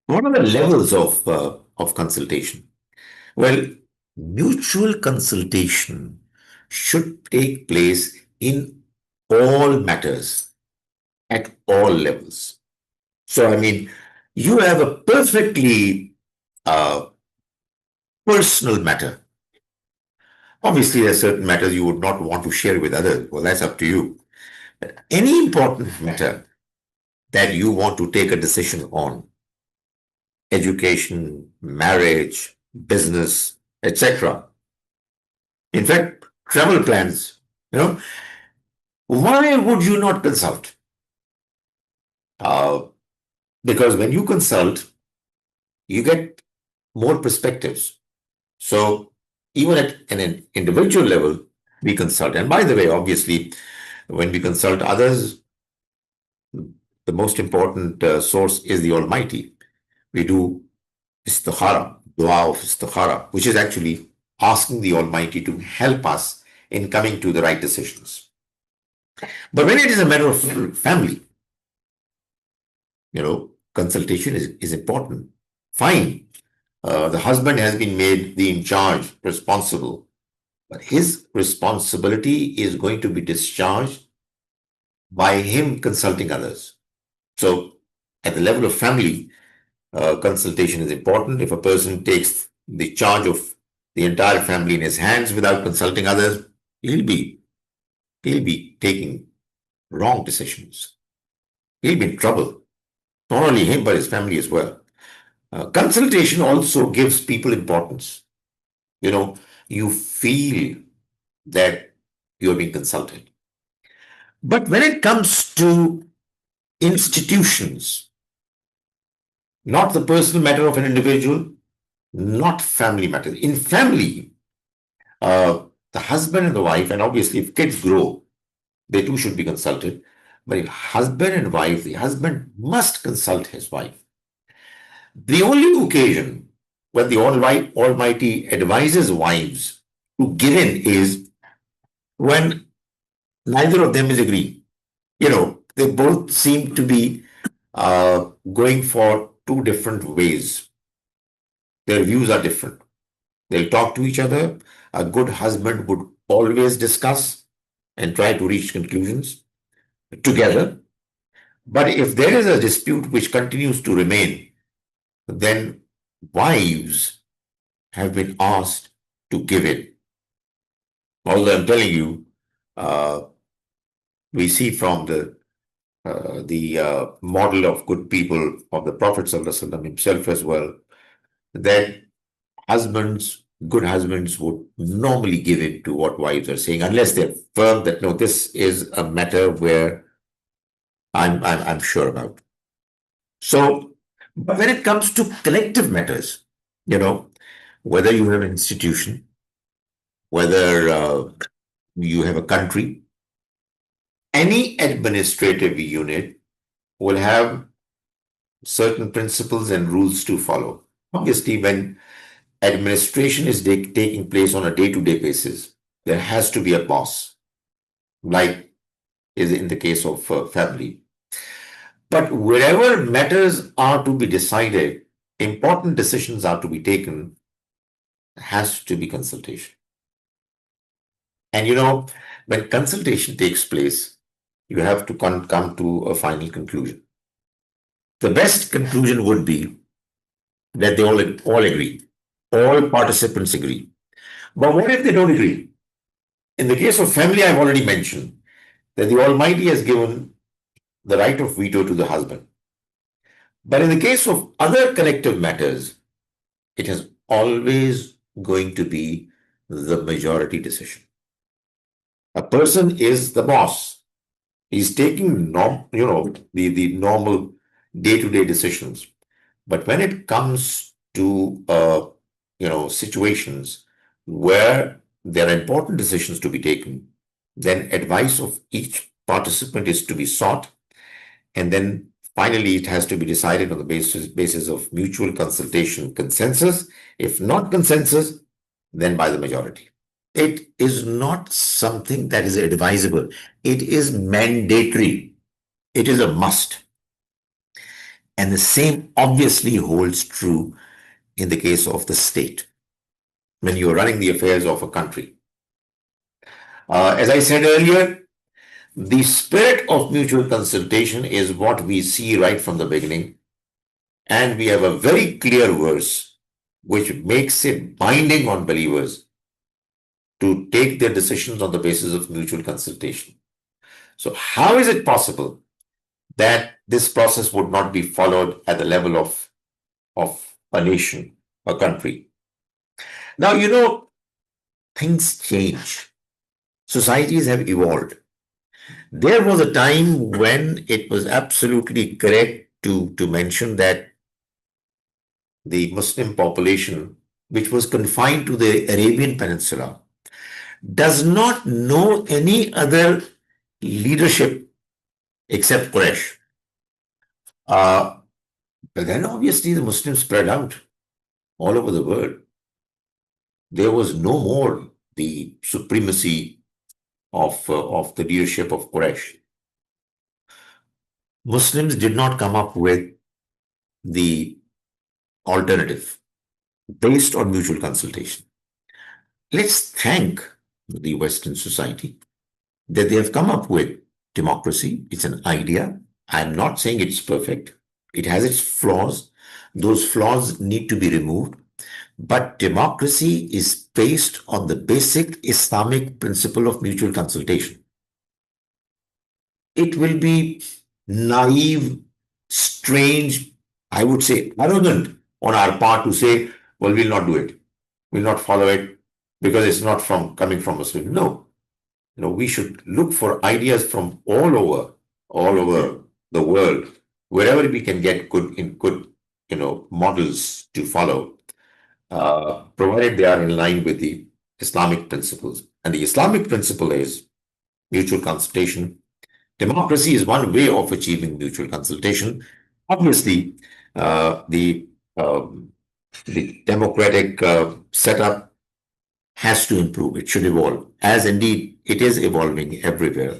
What are the levels of consultation? Well, mutual consultation should take place in all matters at all levels. So, I mean, you have a perfectly uh, personal matter. Obviously, there are certain matters you would not want to share with others. Well, that's up to you. But any important matter that you want to take a decision on, education, marriage, business, etc. In fact, travel plans, you know, why would you not consult? Uh, because when you consult, you get more perspectives. So even at an individual level, we consult. And by the way, obviously, when we consult others, the most important source is the Almighty. We do istikhara, dua of istikhara, which is actually asking the Almighty to help us in coming to the right decisions. But when it is a matter of family, consultation is important. Fine. The husband has been made the in charge, responsible, but his responsibility is going to be discharged by him consulting others. So, at the level of family, consultation is important. If a person takes the charge of the entire family in his hands without consulting others, he'll be taking wrong decisions. He'll be in trouble. Not only him, but his family as well. Consultation also gives people importance. You feel that you're being consulted. But when it comes to institutions, not the personal matter of an individual, not family matters. In family, the husband and the wife, and obviously if kids grow, they too should be consulted. But if husband and wife, the husband must consult his wife. The only occasion when the Almighty advises wives to give in is when neither of them is agreeing. They both seem to be going for two different ways. Their views are different. They'll talk to each other. A good husband would always discuss and try to reach conclusions together. But if there is a dispute which continues to remain, then wives have been asked to give in. Although I'm telling you, we see from the model of good people of the Prophet ﷺ himself as well, that good husbands would normally give in to what wives are saying, unless they're firm that no, this is a matter where I'm sure about. So, but when it comes to collective matters, whether you have an institution, whether you have a country, any administrative unit will have certain principles and rules to follow. Obviously, when administration is taking place on a day-to-day basis, there has to be a boss, like is in the case of family. But wherever matters are to be decided, important decisions are to be taken, has to be consultation. And when consultation takes place, you have to come to a final conclusion. The best conclusion would be that they all agree. All participants agree. But what if they don't agree? In the case of family, I've already mentioned that the Almighty has given the right of veto to the husband. But in the case of other collective matters, it is always going to be the majority decision. A person is the boss. He's taking the normal day-to-day decisions. But when it comes to situations where there are important decisions to be taken, then advice of each participant is to be sought, and then finally it has to be decided on the basis of mutual consultation, consensus. If not consensus, then by the majority. It is not something that is advisable. It is mandatory. It is a must. And the same obviously holds true in the case of the state when you're running the affairs of a country. As I said earlier, the spirit of mutual consultation is what we see right from the beginning. And we have a very clear verse which makes it binding on believers to take their decisions on the basis of mutual consultation. So how is it possible that this process would not be followed at the level of a nation, a country? Now, things change. Societies have evolved. There was a time when it was absolutely correct to mention that the Muslim population, which was confined to the Arabian Peninsula, does not know any other leadership except Quraysh. But then obviously the Muslims spread out all over the world. There was no more the supremacy of the leadership of Quraysh. Muslims did not come up with the alternative based on mutual consultation. Let's thank the Western society that they have come up with democracy. It's an idea. I'm not saying it's perfect. It has its flaws. Those flaws need to be removed. But democracy is based on the basic Islamic principle of mutual consultation. It will be naive, strange, I would say arrogant on our part to say, well, we'll not do it. We'll not follow it because it's not coming from Muslims. No. We should look for ideas from all over the world, wherever we can get good models to follow, provided they are in line with the Islamic principles. And the Islamic principle is mutual consultation. Democracy is one way of achieving mutual consultation. Obviously, the democratic setup has to improve. It should evolve, as indeed it is evolving everywhere.